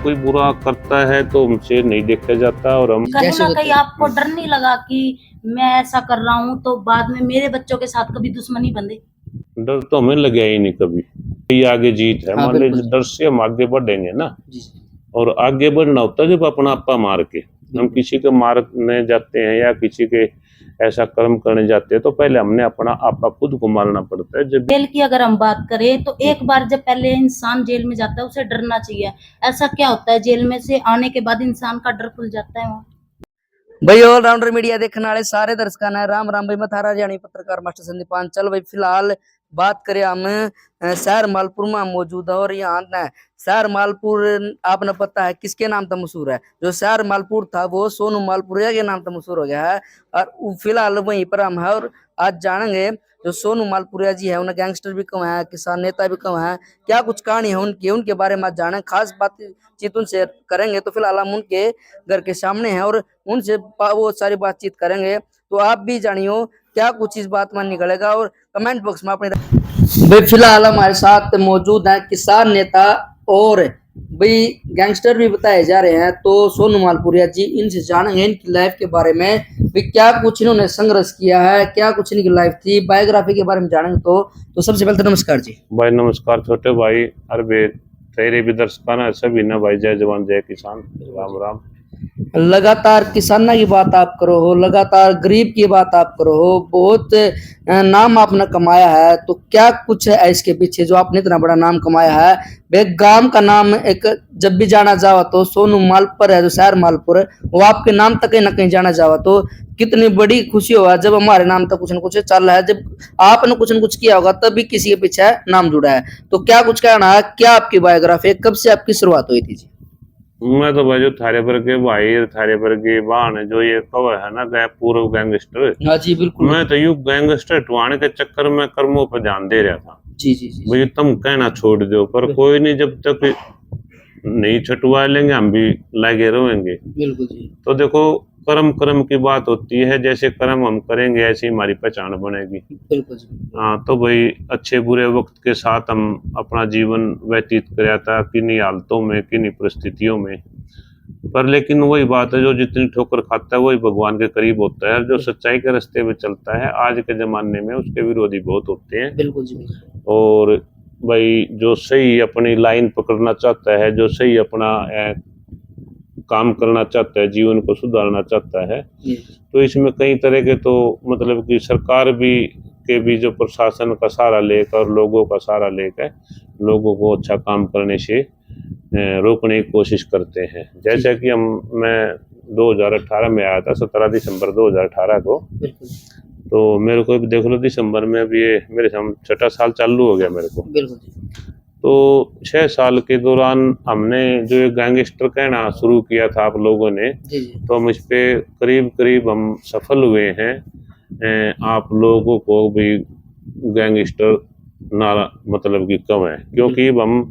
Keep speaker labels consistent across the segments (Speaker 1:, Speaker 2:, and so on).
Speaker 1: कोई बुरा करता है तो हमसे नहीं देखा जाता, और हम
Speaker 2: कहीं ना कहीं आपको डर नहीं लगा कि मैं ऐसा कर रहा हूँ तो बाद में मेरे बच्चों के साथ कभी दुश्मनी बंधे?
Speaker 1: डर तो हमें लगे ही नहीं कभी। ये आगे जीत है,
Speaker 2: हाँ,
Speaker 1: मान
Speaker 2: बिल्कुल
Speaker 1: लीजिए डर से हम आगे बढ़ेंगे ना।
Speaker 2: जी।
Speaker 1: और आगे बढ़ना होता है जब अपना आपा मार के हम किसी के मारने जाते हैं या किसी के ऐसा कर्म करने जाते हैं, तो पहले हमने अपना आपा खुद को मारना पड़ता है। जब
Speaker 2: जेल की अगर हम बात करें तो एक बार जब पहले इंसान जेल में जाता है उसे डरना चाहिए। ऐसा क्या होता है जेल में से आने के बाद इंसान का डर खुल जाता है वहाँ?
Speaker 3: भाई ऑलराउंडर मीडिया देखने वाले सारे दर्शकों ने राम राम। भाई मैं थारा जानी पत्रकार मास्टर संदीपान। चल भाई फिलहाल बात करें हम शहर मालपुर में मौजूद है, और यहाँ न शहर मालपुर आपने पता है किसके नाम से मशहूर है? जो शहर मालपुर था वो सोनू मालपुरिया के नाम से मशहूर हो गया है, और फिलहाल वहीं पर हम है। और आज जानेंगे जो सोनू मालपुरिया जी है, उन्हें गैंगस्टर भी कम है, किसान नेता भी कम है, क्या कुछ कहानी है उनकी, उनके बारे में आज जाने खास बातचीत उनसे करेंगे। तो फिलहाल हम उनके घर के सामने हैं और उनसे वो सारी बातचीत करेंगे, तो आप भी जानियो क्या कुछ इस बात में निकलेगा, और कमेंट बॉक्स में अपने भाई फिलहाल हमारे साथ मौजूद है किसान नेता और भाई गैंगस्टर भी बताए जा रहे हैं, तो सोनू मालपुरिया जी, इनसे जानेंगे इनकी लाइफ के बारे में भी क्या कुछ इन्होंने संघर्ष किया है, क्या कुछ इनकी लाइफ थी, बायोग्राफी के बारे में जानेंगे। तो सबसे पहले तो नमस्कार जी।
Speaker 1: भाई नमस्कार छोटे भाई, अरे तेरे भी दर्शकाना सभी ना भाई, जय जवान जय किसान, राम राम।
Speaker 3: लगातार किसाना की बात आप करो हो, लगातार गरीब की बात आप करो हो, बहुत नाम आपने कमाया है, तो क्या कुछ है इसके पीछे जो आपने इतना बड़ा नाम कमाया है? वे गांव का नाम एक जब भी जाना जावा तो सोनू मालपुर है, जो शहर मालपुर है, वो आपके नाम तक कहीं ना कहीं जाना जावा तो कितनी बड़ी खुशी होगा जब हमारे नाम तक कुछ न कुछ चल रहा है। जब आपने कुछ न कुछ किया होगा तभी किसी के पीछे नाम जुड़ा है, तो क्या कुछ कहना है, क्या आपकी बायोग्राफी, कब से आपकी शुरुआत हुई थी जी?
Speaker 1: मैं तो भाई जो थारे पर के भाई, थारे पर के बहन जो ये कव है ना पूर्व गैंगस्टर,
Speaker 3: हाँ जी बिल्कुल।
Speaker 1: मैं तो यू गैंगस्टर टुवाने के चक्कर में कर्मों पर ध्यान दे रहा था।
Speaker 3: जी जी जी
Speaker 1: भाई तुम कहना छोड़ दो, पर कोई नहीं, जब तक नहीं छुटवा लेंगे हम भी लगे रहेंगे।
Speaker 3: बिल्कुल जी।
Speaker 1: तो देखो, कर्म कर्म की बात होती है, जैसे कर्म हम करेंगे ऐसी हमारी पहचान बनेगी।
Speaker 3: बिल्कुल जी।
Speaker 1: हाँ, तो भाई अच्छे बुरे वक्त के साथ हम अपना जीवन व्यतीत कराया था, किन्हीं हालतों में, किन्हीं परिस्थितियों में। पर लेकिन वही बात है, जो जितनी ठोकर खाता है वही भगवान के करीब होता है। जो सच्चाई के रास्ते में चलता है आज के जमाने में, उसके विरोधी बहुत होते हैं।
Speaker 3: बिल्कुल जी बिल्कुल।
Speaker 1: और भाई जो सही अपनी लाइन पकड़ना चाहता है, जो सही अपना काम करना चाहता है, जीवन को सुधारना चाहता है, तो इसमें कई तरह के, तो मतलब कि सरकार भी के भी जो प्रशासन का सहारा लेकर और लोगों का सहारा लेकर लोगों को अच्छा काम करने से रोकने की कोशिश करते हैं। जैसे कि मैं 2018 में आया था, 17 दिसंबर 2018 को। तो मेरे को भी देख लो, दिसंबर में अभी ये मेरे छठा साल चालू हो गया मेरे को। तो 6 साल के दौरान हमने जो ये गैंगस्टर कहना शुरू किया था आप लोगों ने, तो हम इस पे करीब करीब हम सफल हुए हैं। आप लोगों को भी गैंगस्टर ना मतलब कि कम है, क्योंकि हम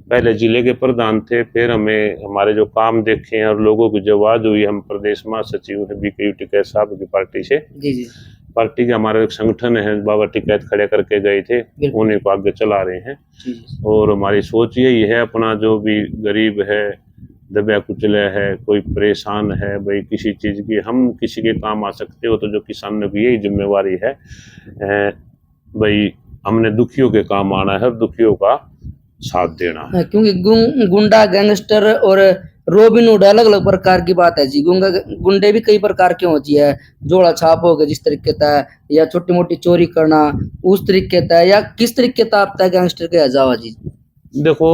Speaker 1: पहले जिले के प्रधान थे, फिर हमें हमारे जो काम देखे हैं और लोगों की जो आवाज हुई, हम प्रदेश महासचिव BKU टिकैत साहब की पार्टी से, पार्टी के हमारे एक संगठन है बाबा टिकैत खड़े करके गए थे, उन्हीं को आगे चला रहे हैं। और हमारी सोच यही है, अपना जो भी गरीब है, दबा कुचला है, कोई परेशान है, भाई किसी चीज़ की हम किसी के काम आ सकते हो, तो जो किसानों की यही जिम्मेवारी है, भाई हमने दुखियों के काम आना है, दुखियों का साथ देना है।
Speaker 3: क्योंकि गुंडा गैंगस्टर और रोबिनहुड अलग अलग प्रकार की बात है जी। गुंडे भी कई प्रकार की होती है, जोड़ा छाप हो गया जिस तरीके का, या छोटी मोटी चोरी करना उस तरीके का, या किस तरीके का आप गैंगस्टर के जावा जी?
Speaker 1: देखो,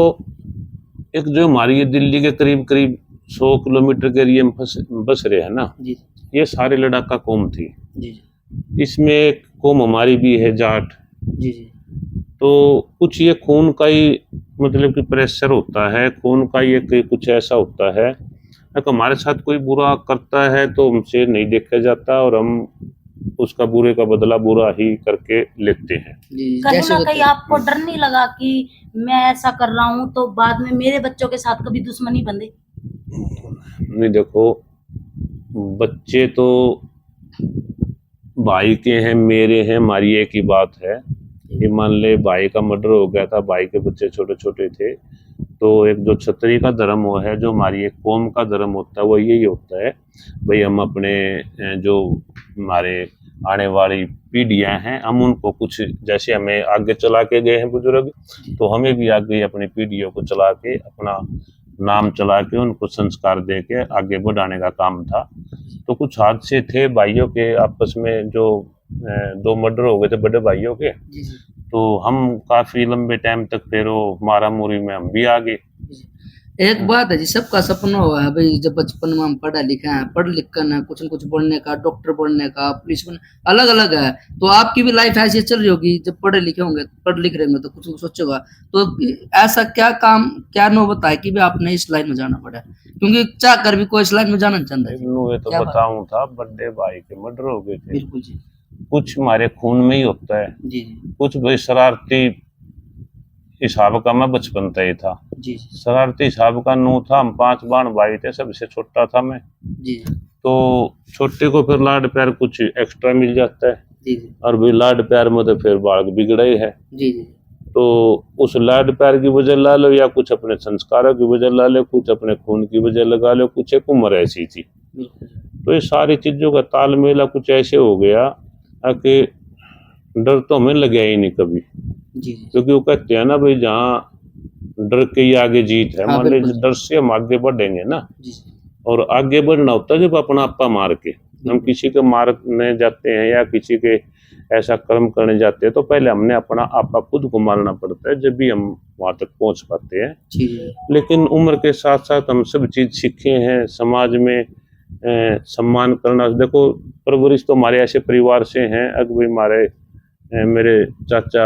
Speaker 1: एक जो हमारी ये दिल्ली के करीब करीब 100 किलोमीटर के एरिया में बस रहे हैं ना जी, ये सारे लड़ाका कौम थी जी। इसमें एक कौम हमारी भी है, जाट जी जी। तो कुछ ये खून का ही मतलब कि प्रेशर होता है, खून का ये कुछ ऐसा होता है, अगर हमारे साथ कोई बुरा करता है तो हमसे नहीं देखा जाता, और हम उसका बुरे का बदला बुरा ही करके लेते हैं।
Speaker 2: कहीं ना कहीं आपको डर नहीं लगा कि मैं ऐसा कर रहा हूँ तो बाद में मेरे बच्चों के साथ कभी दुश्मनी बंधे?
Speaker 1: नहीं, देखो, बच्चे तो भाई के हैं, मेरे हैं, हमारी एक ही बात है। ये मान ले भाई का मर्डर हो गया था, भाई के बच्चे छोटे छोटे थे, तो एक जो क्षत्रिय का धर्म वो है, जो हमारी एक कौम का धर्म होता है, वो यही होता है भाई हम अपने जो हमारे आने वाली पीढ़ियां हैं, हम उनको कुछ जैसे हमें आगे चला के गए हैं बुजुर्ग, तो हमें भी आगे अपनी पीढ़ियों को चला के अपना नाम चला के उनको संस्कार दे के आगे बढ़ाने का काम था। तो कुछ हादसे थे भाइयों के आपस में, जो 2 मर्डर हो गए थे बड़े भाइयों के, तो हम काफी लंबे टाइम तक फिर वो मारा मुरी में हम भी आ गए।
Speaker 3: एक बात है जी, सबका सपना हुआ है भाई, जब बचपन में हम पढ़ा लिखा है, पढ़ लिख कर ना कुछ न कुछ बनने का, डॉक्टर बनने का, पुलिस बनने, अलग अलग है। तो आपकी भी लाइफ ऐसी चल रही होगी, जब पढ़े लिखे होंगे, पढ़ लिख रहे होंगे तो कुछ सोचोगा। तो ऐसा क्या काम, क्या नौबत है कि भी आपने इस लाइन में जाना पड़ा, क्योंकि चाह कर भी कोई इस लाइन में जाना नहीं चाहता है।
Speaker 1: ये तो
Speaker 3: क्या बात?
Speaker 1: बताऊं था, बड़े भाई के मर्डर हो गए थे।
Speaker 3: बिल्कुल जी।
Speaker 1: कुछ हमारे खून में ही होता है,
Speaker 3: जी जी
Speaker 1: कुछ भाई शरारती हिसाब का मैं बचपन से ही था।
Speaker 3: जी जी
Speaker 1: शरारती हिसाब का नू था, हम 5 बहन भाई थे, सबसे छोटा था मैं।
Speaker 3: जी
Speaker 1: तो छोटे को फिर लाड प्यार कुछ एक्स्ट्रा मिल जाता है,
Speaker 3: जी जी
Speaker 1: और भी लाड प्यार में तो फिर बालक बिगड़ा ही है।
Speaker 3: जी जी
Speaker 1: तो उस लाड प्यार की वजह ला लो, या कुछ अपने संस्कारों की वजह ला लो, कुछ अपने खून की वजह लगा लो, कुछ एक उम्र ऐसी थी।
Speaker 3: बिल्कुल
Speaker 1: तो ये सारी चीजों का तालमेल कुछ ऐसे हो गया कि डर तो हमें लगा ही नहीं कभी,
Speaker 3: जी जी
Speaker 1: क्योंकि वो कहते हैं ना भाई, जहाँ डर के ही आगे जीत है।
Speaker 3: हाँ,
Speaker 1: मान लीजिए
Speaker 3: बिल्कुल।
Speaker 1: डर से हम आगे बढ़ेंगे ना,
Speaker 3: जी जी
Speaker 1: और आगे बढ़ना होता है जब अपना आपा मार के। हम किसी के मारने जाते हैं या किसी के ऐसा कर्म करने जाते हैं, तो पहले हमने अपना आपा खुद को मारना पड़ता है, जब भी हम वहां तक पहुंच पाते हैं।
Speaker 3: जी जी
Speaker 1: लेकिन उम्र के साथ साथ हम सब चीज सीखे हैं, समाज में सम्मान करना। देखो, परवरिश तो हमारे ऐसे परिवार से हैं, अगर हमारे मेरे चाचा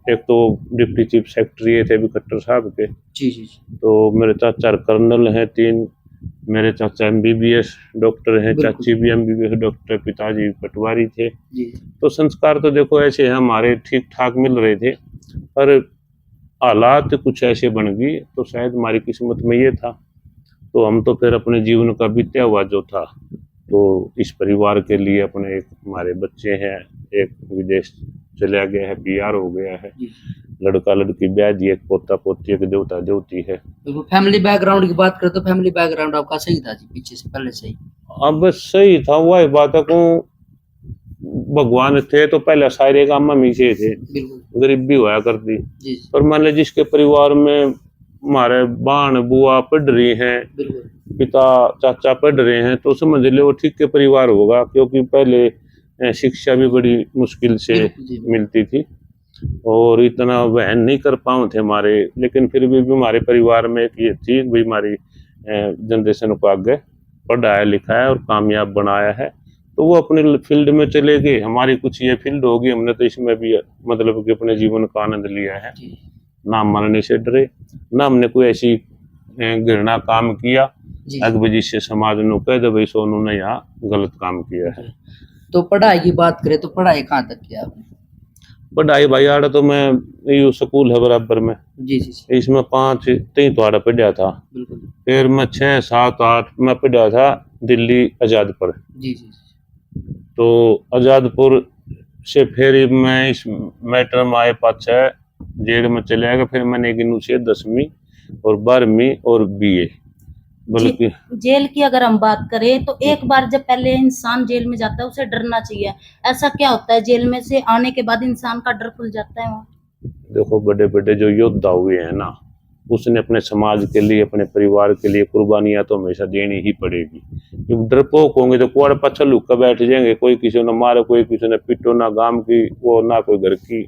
Speaker 1: एक तो डिप्टी चीफ सेक्रेटरी थे अभी खट्टर साहब के,
Speaker 3: जी जी
Speaker 1: तो मेरे चाचा कर्नल हैं 3, मेरे चाचा एमबीबीएस डॉक्टर हैं,
Speaker 3: बिल्कुल।
Speaker 1: चाची भी एमबीबीएस डॉक्टर, पिताजी पटवारी थे।
Speaker 3: जी
Speaker 1: तो संस्कार तो देखो ऐसे हमारे ठीक ठाक मिल रहे थे, पर हालात कुछ ऐसे बन गई, तो शायद हमारी किस्मत में ये था। तो हम तो फिर अपने जीवन का बीता हुआ जो था, तो इस परिवार के लिए अपने एक हमारे बच्चे हैं, एक विदेश चला गया है, पीआर हो गया है,
Speaker 3: जी
Speaker 1: लड़का लड़की ब्याह दी, एक पोता पोती, एक देवता देवती है।
Speaker 3: बिल्कुल। फैमिली बैकग्राउंड की बात करें तो फैमिली बैकग्राउंड आपका सही था जी, पीछे से पहले से ही।
Speaker 1: अब सही था, वह बात को भगवान थे तो पहले सारे काम में से थे,
Speaker 3: बिल्कुल
Speaker 1: गरीबी होया करती।
Speaker 3: जी
Speaker 1: पर मान लीजिए जिसके परिवार में हमारे बाण बुआ पढ़ रही हैं,
Speaker 3: बिल्कुल
Speaker 1: पिता चाचा पढ़ रहे हैं, तो समझ ले वो ठीक के परिवार होगा, क्योंकि पहले शिक्षा भी बड़ी मुश्किल से
Speaker 3: बिल्कुल जी, बिल्कुल।
Speaker 1: मिलती थी, और इतना वहन नहीं कर पाए थे हमारे। लेकिन फिर भी हमारे परिवार में एक ये थी भाई, हमारी जनरेशन को आगे पढ़ाया लिखाया और कामयाब बनाया है, तो वो अपने फील्ड में चले गए। हमारी कुछ ये फील्ड होगी, हमने तो इसमें भी मतलब कि अपने जीवन का आनंद लिया है,
Speaker 3: जी
Speaker 1: ना मरने से डरे, ना हमने कोई ऐसी घृणा काम किया
Speaker 3: जी
Speaker 1: अगर जिससे समाज ने कह दे भाई सोनू ने यहाँ गलत काम किया है।
Speaker 3: तो पढ़ाई की बात करें तो पढ़ाई कहाँ तक किया आपने?
Speaker 1: पढ़ाई भाई आड़ा तो मैं यू स्कूल है बराबर में,
Speaker 3: जी जी जी
Speaker 1: इसमें 5 तीन तो आड़ा पढ़ा था,
Speaker 3: बिल्कुल
Speaker 1: फिर मैं 6 7 8 में पढ़ा था दिल्ली आजादपुर।
Speaker 3: जी जी जी
Speaker 1: तो आजादपुर से फिर मैं इस मैटर में आए पाछे जेल में चले गया। फिर मैंने गिनू से 10वीं और 12वीं और बीए, बल्कि
Speaker 2: जेल की अगर हम बात करें तो एक बार जब पहले इंसान जेल में जाता है उसे डरना चाहिए। ऐसा क्या होता है जेल में से आने के बाद इंसान का डर खुल जाता है वहाँ?
Speaker 1: देखो, बड़े बड़े जो योद्धा हुए हैं ना, उसने अपने समाज के लिए अपने परिवार के लिए कुर्बानियां तो हमेशा देनी ही पड़ेगी। जब डरपोक होंगे तो कुआड़ पत्थर लुक कर बैठ जाएंगे, कोई किसी ने मारे, कोई किसी ने पिटो, ना गांव की वो ना कोई घर की।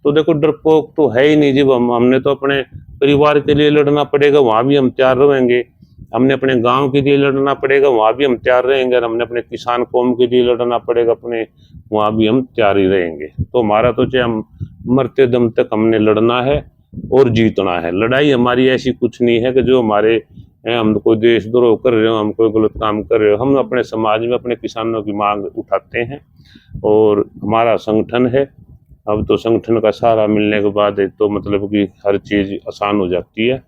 Speaker 1: तो देखो, डरपोक तो है ही नहीं। जब हमने तो अपने परिवार के लिए लड़ना पड़ेगा, वहां भी हम तैयार रहेंगे। हमने अपने गांव के लिए लड़ना पड़ेगा, वहां भी हम तैयार रहेंगे। और हमने अपने किसान कौम के लिए लड़ना पड़ेगा अपने, वहां भी हम तैयार ही रहेंगे। तो हमारा तो चाहे हम मरते दम तक हमने लड़ना है और जीतना है। लड़ाई हमारी ऐसी कुछ नहीं है कि जो हमारे हम कोई देशद्रोह कर रहे हो, हम कोई गलत काम कर रहे हो। हम अपने समाज में अपने किसानों की मांग उठाते हैं, और हमारा संगठन है। अब तो संगठन का सहारा मिलने के बाद तो मतलब कि हर चीज आसान हो जाती है।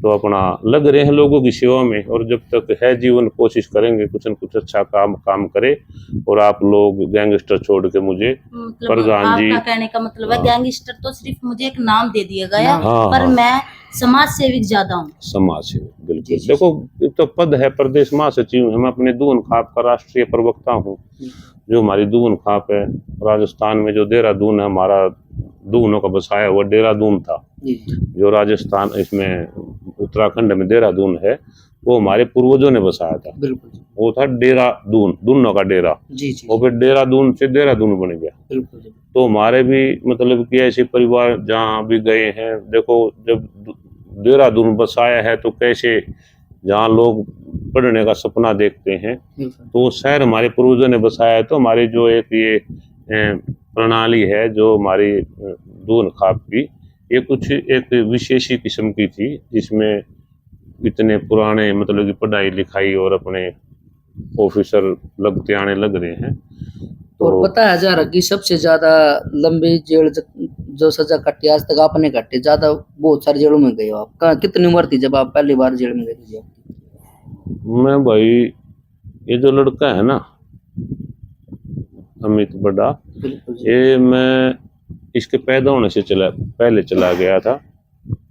Speaker 1: तो अपना लग रहे हैं लोगों की सेवा में, और जब तक है जीवन कोशिश करेंगे कुछ न कुछ अच्छा काम करे। और आप लोग गैंगस्टर छोड़ के मुझे
Speaker 2: मतलब
Speaker 1: प्रधान जी,
Speaker 2: आपका कहने का मतलब है गैंगस्टर तो सिर्फ मुझे एक नाम दे दिया गया,
Speaker 1: हाँ,
Speaker 2: पर
Speaker 1: हाँ।
Speaker 2: मैं समाज सेविक ज्यादा हूँ।
Speaker 1: समाज सेवी बिल्कुल।
Speaker 3: जी, जी,
Speaker 1: देखो ये तो पद है, प्रदेश महासचिव हूँ, मैं अपने दून खाप का राष्ट्रीय प्रवक्ता हूँ। जो हमारी दून खाप है राजस्थान में, जो देहरादून है हमारा, दूनों का बसाया हुआ देहरादून था।
Speaker 3: जी, जी,
Speaker 1: जो राजस्थान इसमें उत्तराखंड में देहरादून है, वो हमारे पूर्वजों ने बसाया था।
Speaker 3: बिल्कुल जी,
Speaker 1: वो था देहरादून, दूनों का डेरा।
Speaker 3: जी, जी,
Speaker 1: और फिर देहरादून से देहरादून बन गया।
Speaker 3: बिल्कुल जी,
Speaker 1: तो हमारे भी मतलब कि ऐसे परिवार जहाँ भी गए हैं, देखो जब देहरादून बसाया है तो कैसे, जहाँ लोग पढ़ने का सपना देखते हैं,
Speaker 3: बिल्कुल,
Speaker 1: तो वो शहर हमारे पूर्वजों ने बसाया है। तो हमारी जो एक ये प्रणाली है जो हमारी दून खाप की, ये कुछ एक विशेषी किस्म की थी, जिसमें इतने पुराने मतलब कि पढ़ाई लिखाई और अपने ऑफिसर लगते आने लग रहे हैं।
Speaker 3: और
Speaker 1: तो
Speaker 3: बताया जा रहा कि सबसे ज्यादा लंबी जेल जो सजा कटी आज तक आपने कटी, ज्यादा बहुत सारी जेलों में गए हो आप। कितनी उम्र थी जब आप पहली बार जेल में गए थे?
Speaker 1: मैं भाई, ये जो लड़का है ना अमित बड़ा,
Speaker 3: बिल्कुल जी,
Speaker 1: ये मैं इसके पैदा होने से पहले चला गया था।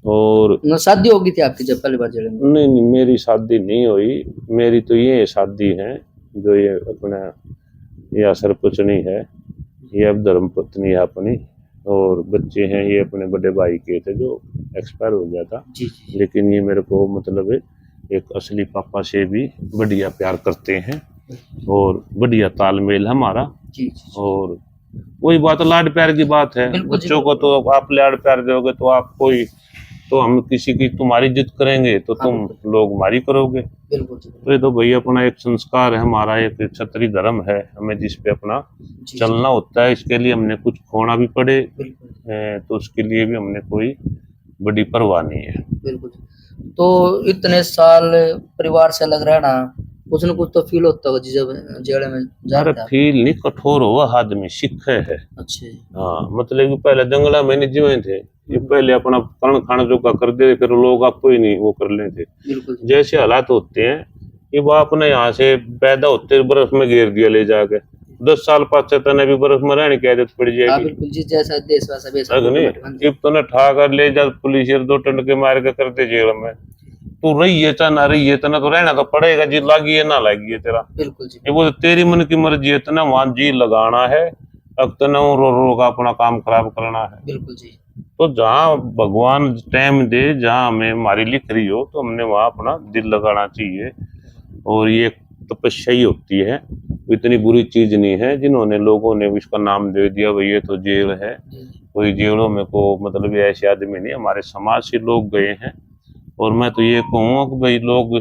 Speaker 1: और
Speaker 3: शादी होगी थी आपकी जब पहली बार जेल में?
Speaker 1: नहीं नहीं, मेरी शादी नहीं हुई। मेरी तो ये शादी है जो ये अपना, यह सरपंचनी है, ये अब धर्म पत्नी है अपनी, और बच्चे हैं ये अपने बड़े भाई के थे जो एक्सपायर हो गया था।
Speaker 3: जी, जी,
Speaker 1: लेकिन ये मेरे को मतलब एक असली पापा से भी बढ़िया प्यार करते हैं, और बढ़िया तालमेल हमारा।
Speaker 3: जी, जी,
Speaker 1: और वही बात, लाड प्यार की बात है।
Speaker 3: बिल्कुल जी,
Speaker 1: बच्चों को तो आप लाड प्यार दोगे तो आप कोई, तो हम किसी की तुम्हारी इज्जत करेंगे तो
Speaker 3: हाँ,
Speaker 1: तुम लोग हमारी करोगे।
Speaker 3: बिल्कुल जी,
Speaker 1: तो ये तो भाई अपना एक संस्कार है हमारा, एक क्षत्रिय धर्म है, हमें जिस पे अपना
Speaker 3: जी,
Speaker 1: चलना होता है। इसके लिए हमने कुछ खोना भी पड़े
Speaker 3: बिल्कुल,
Speaker 1: तो उसके लिए भी हमने कोई बड़ी परवाह नहीं है।
Speaker 3: बिल्कुल। तो इतने साल परिवार से अलग रहना, कुछ न कुछ तो फील होता होगा जी जब जेल में
Speaker 1: अरे
Speaker 3: जाते आप?
Speaker 1: फील नहीं, कठोर हुआ आदमी सीखे है।
Speaker 3: अच्छा जी,
Speaker 1: हाँ, मतलब कि पहले जंगला में नहीं जीवे थे, ये पहले अपना कर्ण खाना जो का कर दे, फिर लोग आपको ही नहीं वो कर लेते।
Speaker 3: बिल्कुल जी,
Speaker 1: जैसे हालात होते हैं कि वो अपने यहाँ से पैदा होते बर्फ में घेर दिया ले जाके, 10 साल पाँच तने भी बर्फ में रहने की आदत पड़
Speaker 3: हाँ
Speaker 1: जाएगी।
Speaker 3: बिल्कुल जी, जैसा देश वैसा बेस
Speaker 1: नहीं, जब तूने ठा कर ले जा पुलिस, 2 टन के मार के कर दे जेल में, तू रही है चाहे ना रही है, तना तो रहना तो पड़ेगा, जी लागी है ना लागी है तेरा।
Speaker 3: बिल्कुल जी,
Speaker 1: ये वो तेरी मन की मर्जी है, तना वहां जी लगाना है, अब तना रो रो का अपना काम खराब करना है।
Speaker 3: बिल्कुल जी,
Speaker 1: तो जहाँ भगवान टाइम दे, जहाँ हमें हमारी लिख रही हो, तो हमने वहां अपना दिल लगाना चाहिए। और ये तपस्या ही होती है, इतनी बुरी चीज नहीं है जिन्होंने लोगों ने इसका नाम दे दिया भाई ये तो जेल है। कोई जेलों में को मतलब ऐसे आदमी नहीं, हमारे समाज से लोग गए हैं। और मैं तो ये कहूँगा कि भाई लोग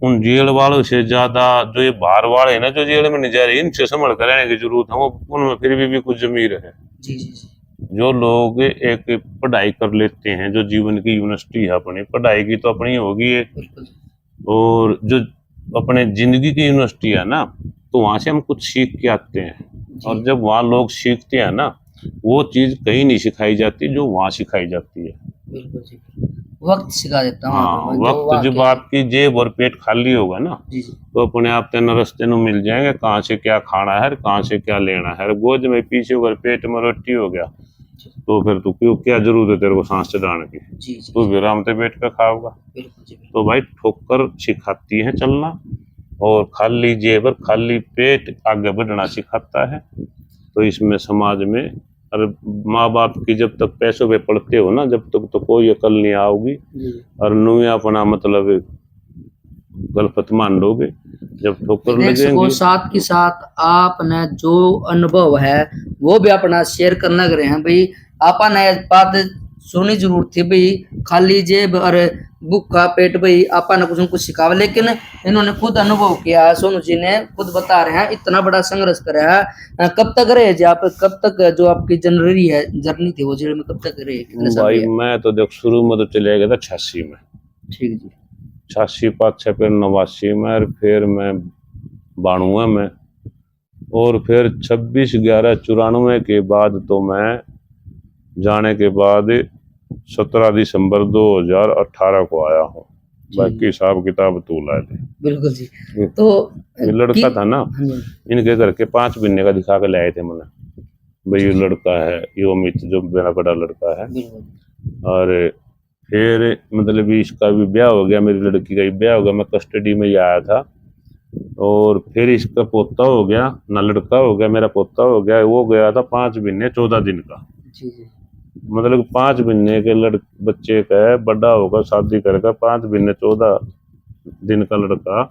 Speaker 1: उन जेल वालों से ज्यादा जो ये बाहर वाले हैं ना, जो जेल में नहीं जा रहे, इनसे संभल कर रहने की जरूरत है। वो उनमें फिर भी कुछ जमीर है।
Speaker 3: जी, जी, जी,
Speaker 1: जो लोग एक पढ़ाई कर लेते हैं, जो जीवन की यूनिवर्सिटी है अपनी पढ़ाई की तो अपनी होगी है,
Speaker 3: बिल्कुल
Speaker 1: और जो अपने जिंदगी की यूनिवर्सिटी है ना, तो वहां से हम कुछ सीख के आते हैं।
Speaker 3: जी,
Speaker 1: और जब वहाँ लोग सीखते हैं ना, वो चीज कहीं नहीं सिखाई जाती जो वहाँ सिखाई जाती है।
Speaker 3: बिल्कुल जी, वक्त सिखा देता हूँ
Speaker 1: हाँ,
Speaker 3: वहाँ पे, जो
Speaker 1: वक्त
Speaker 3: वहाँ
Speaker 1: जब
Speaker 3: के।
Speaker 1: आपकी जेब और पेट खाली होगा ना,
Speaker 3: जी, जी,
Speaker 1: तो अपने आप तेन रस्ते में मिल जाएंगे कहाँ से क्या खाना है, कहाँ से क्या लेना है। गोद में पीछे अगर पेट में रोटी हो गया, तो फिर तू क्यों, क्या जरूरत है तेरे को सांस चढ़ाने की,
Speaker 3: जी, जी,
Speaker 1: तू भी आराम से बैठ कर खाओगा।
Speaker 3: बिल्कुल जी, बिल्कुल,
Speaker 1: तो भाई ठोकर सिखाती है चलना, और खाली जेब और खाली पेट आगे बढ़ना सिखाता है। तो इसमें समाज में, अरे माँ बाप की जब तक पैसों पे पड़ते हो ना, जब तक तो कोई अकल नहीं आओगी।
Speaker 3: जी,
Speaker 1: और नुए अपना मतलब गलफत मान लोगे जब ठोकर
Speaker 3: देख सको।
Speaker 1: लगेंगी।
Speaker 3: साथ के साथ आपने जो अनुभव है वो भी अपना शेयर करना लग रहे हैं भाई। आपने बात सुनी जरूर थी भाई, खाली जेब और भूखा पेट भाई आपा ने कुछ न कुछ सिखावा, लेकिन इन्होंने खुद अनुभव किया है। सोनू जी ने खुद बता रहे हैं इतना बड़ा संघर्ष करा है। कब तक रहे जी आप, कब तक जो आपकी जर्नी थी वो जेल में कब तक रहे, कितने साल
Speaker 1: भाई
Speaker 3: रहे?
Speaker 1: मैं तो देख शुरू में तो चले गया था 86 में,
Speaker 3: ठीक जी,
Speaker 1: 86 5 6 फिर 89 में, और फिर मैं 92 में, और फिर 26/11/94 के बाद तो मैं जाने के बाद 17 दिसंबर 2018 को आया हूँ। बाकी हिसाब किताब तू ला ले।
Speaker 3: बिल्कुल जी। तो
Speaker 1: ये लड़का था ना,
Speaker 3: हाँ जी,
Speaker 1: इनके घर के 5 महीने का दिखा के लाए थे मैंने, भाई ये लड़का है, ये अमित जो मेरा बड़ा लड़का है।
Speaker 3: बिल्कुल
Speaker 1: और फिर मतलब इसका भी ब्याह हो गया, मेरी लड़की का भी ब्याह हो गया, मैं कस्टडी में ही आया था। और फिर इसका पोता हो गया ना, लड़का हो गया, मेरा पोता हो गया। वो गया था 5 महीने 14 दिन का,
Speaker 3: जी जी।
Speaker 1: मतलब 5 महीने के बच्चे का है, बड़ा होगा शादी करेगा, 5 महीने 14 दिन का लड़का।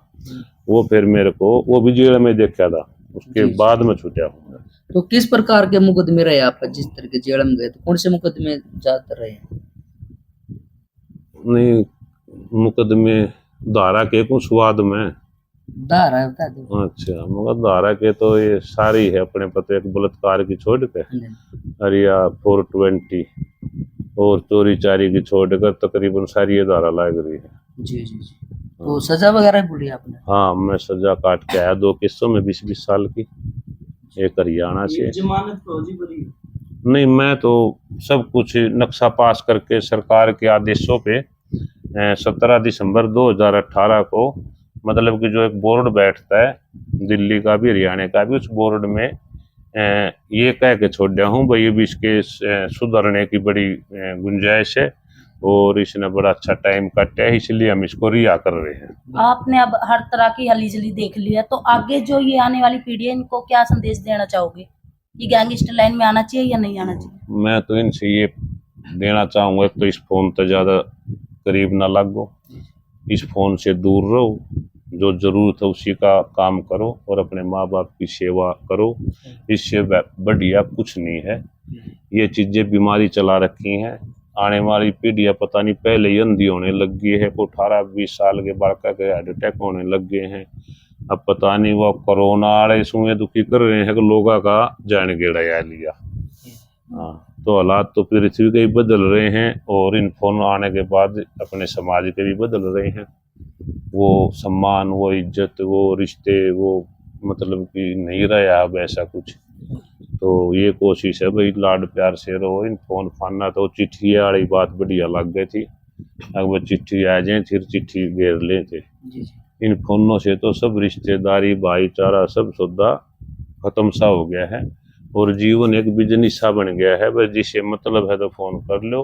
Speaker 1: वो फिर मेरे को वो भी जेल में देखा था, उसके
Speaker 3: जी, जी।
Speaker 1: बाद में छूटा हूँ।
Speaker 3: तो किस प्रकार के मुकदमे रहे आपका, जिस तरह के जेल में गए तो कौन से मुकदमे ज्यादातर रहे?
Speaker 1: नहीं, मुकदमे धारा के कुछ स्वाद में।
Speaker 3: धारा है बता दो।
Speaker 1: अच्छा, मगर धारा के तो ये सारी है अपने पते, एक बलात्कार की छोड़ के, हरिया 420 और चोरी चारी की छोड़कर तकरीबन सारी ये धारा लग रही है।
Speaker 3: जी जी जी। तो सजा वगैरह बोली आपने?
Speaker 1: हाँ, मैं सजा काट के आया 2 किस्तों में 20-20 साल की, एक हरियाणा से।
Speaker 3: जमानत फौजी बरी?
Speaker 1: नहीं, मैं तो सब कुछ नक्शा पास करके सरकार के आदेशों पे 17 दिसंबर 2018 को, मतलब कि जो एक बोर्ड बैठता है दिल्ली का भी हरियाणा का भी, उस बोर्ड में ये कह के छोड़ दिया हूँ भाई भी इसके सुधरने की बड़ी गुंजाइश है और इसने बड़ा अच्छा टाइम काटा है, इसलिए हम इसको रिहा कर रहे हैं।
Speaker 2: आपने अब हर तरह की हली जली देख लिया, तो आगे जो ये आने वाली पीढ़ी है इनको क्या संदेश देना चाहोगे? ये गैंगस्टर लाइन में आना चाहिए या नहीं आना चाहिए?
Speaker 1: मैं तो इनसे ये देना चाहूँगा, तो इस फोन तो ज़्यादा करीब ना लगो, इस फोन से दूर रहो, जो जरूरत है उसी का काम करो और अपने माँ बाप की सेवा करो, इससे बढ़िया कुछ नहीं है। ये चीज़ें बीमारी चला रखी हैं, आने वाली पीढ़ियाँ पता नहीं पहले ही अंधी होने लग गई है, कोई 18-20 साल के बालका के हार्ट अटैक होने लग गए हैं। अब पता नहीं वो कोरोना आड़े सुए दुखी कर रहे हैं कि लोगों का जान गेड़ा लिया। हाँ, तो हालात तो पृथ्वी के ही बदल रहे हैं और इन फोन आने के बाद अपने समाज के भी बदल रहे हैं। वो सम्मान, वो इज्जत, वो रिश्ते, वो मतलब कि नहीं रहा अब ऐसा कुछ। तो ये कोशिश है भाई लाड प्यार से रहो। इन फोन फाना तो चिट्ठी वाली बात बढ़िया लग गई थी, अगर चिट्ठी आ जाए फिर चिट्ठी घेर लेते। इन फोनों से तो सब रिश्तेदारी भाईचारा सब सौदा खत्म सा हो गया है और जीवन एक बिजनेस सा बन गया है। बस जिसे मतलब है तो फोन कर लो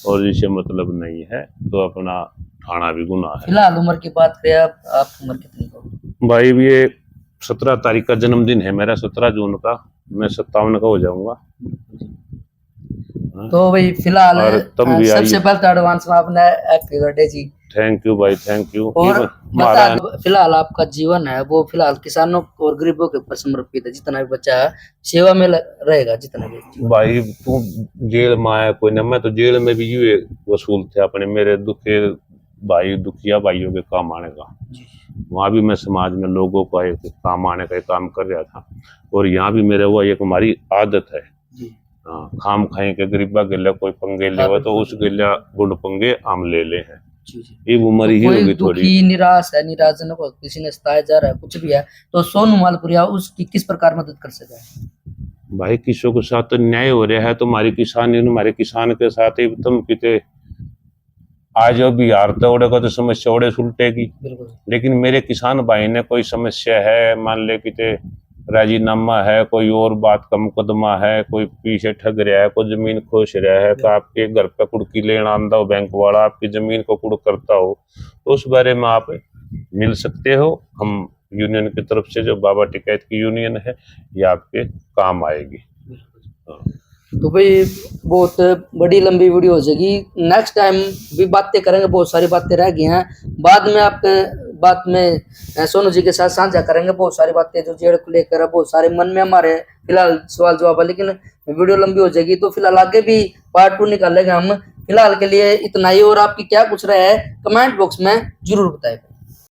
Speaker 1: और जिसे मतलब नहीं है तो अपना ठाना भी गुनाह है।
Speaker 3: फिलहाल उम्र की बात करें आप उम्र कितनी हो?
Speaker 1: भाई ये 17 तारीख का जन्मदिन है मेरा, 17 जून का, मैं 57 का हो जाऊंगा।
Speaker 3: तो भाई फिलहाल
Speaker 1: और तुम भी
Speaker 3: सबसे पहले तो एडवांस में आपने हैप्पी बर्थडे जी।
Speaker 1: थैंक यू भाई, थैंक यू।
Speaker 3: और बता दो, फिलहाल आपका जीवन है वो फिलहाल किसानों और गरीबों के ऊपर समर्पित है, जितना भी बच्चा है सेवा में रहेगा जितना भी। भाई
Speaker 1: तू जेल में आया कोई ना, मैं तो जेल में भी यूँ वसूल थे अपने मेरे दुखे भाई दुखिया भाइयों के काम आने का। वहाँ भी मैं समाज में लोगों का एक काम आने का काम कर रहा था और यहाँ भी मेरे वो एक हमारी आदत है। हाँ, खाम खाए के गरीबा गिल्ला कोई पंगे ले तो उस गिल्ला गुड़ पंगे आम ले ले हैं। ये उम्र ही होगी थोड़ी।
Speaker 3: निराश है, निराशजनक को किसी ने सताया जा रहा है कुछ भी है तो सोनू मालपुरिया उसकी किस प्रकार मदद कर सके?
Speaker 1: भाई किसों के साथ न्याय हो रहा है तो हमारी किसानी हमारे किसान के साथ ही तुम किते आज बिहार तो ओडे को तो समस्या ओडे सुलटेगी, लेकिन मेरे किसान भाई ने कोई समस्या है, मान ले किते राजीनामा है, कोई और बात का मुकदमा है, कोई पीछे ठग रहा है, कोई जमीन खोस रहा है, तो आपके घर पे कुड़की लेना आंदा हो बैंक वाला आपकी जमीन को कुड़ करता हो तो उस बारे में आप मिल सकते हो। हम यूनियन की तरफ से जो बाबा टिकैत की यूनियन है ये आपके काम आएगी।
Speaker 3: तो भाई बहुत बड़ी लंबी वीडियो हो जाएगी, नेक्स्ट टाइम भी बातें करेंगे, बहुत सारी बातें रह गई हैं बाद में आपके बात में सोनू जी के साथ साझा करेंगे बहुत सारी बातें जो जेल को लेकर बहुत सारे मन में हमारे फिलहाल सवाल जवाब है, लेकिन वीडियो लंबी हो जाएगी तो फिलहाल आगे भी पार्ट 2 निकालेंगे हम। फिलहाल के लिए इतना ही और आपकी क्या कुछ रहा है कमेंट बॉक्स में जरूर बताएं।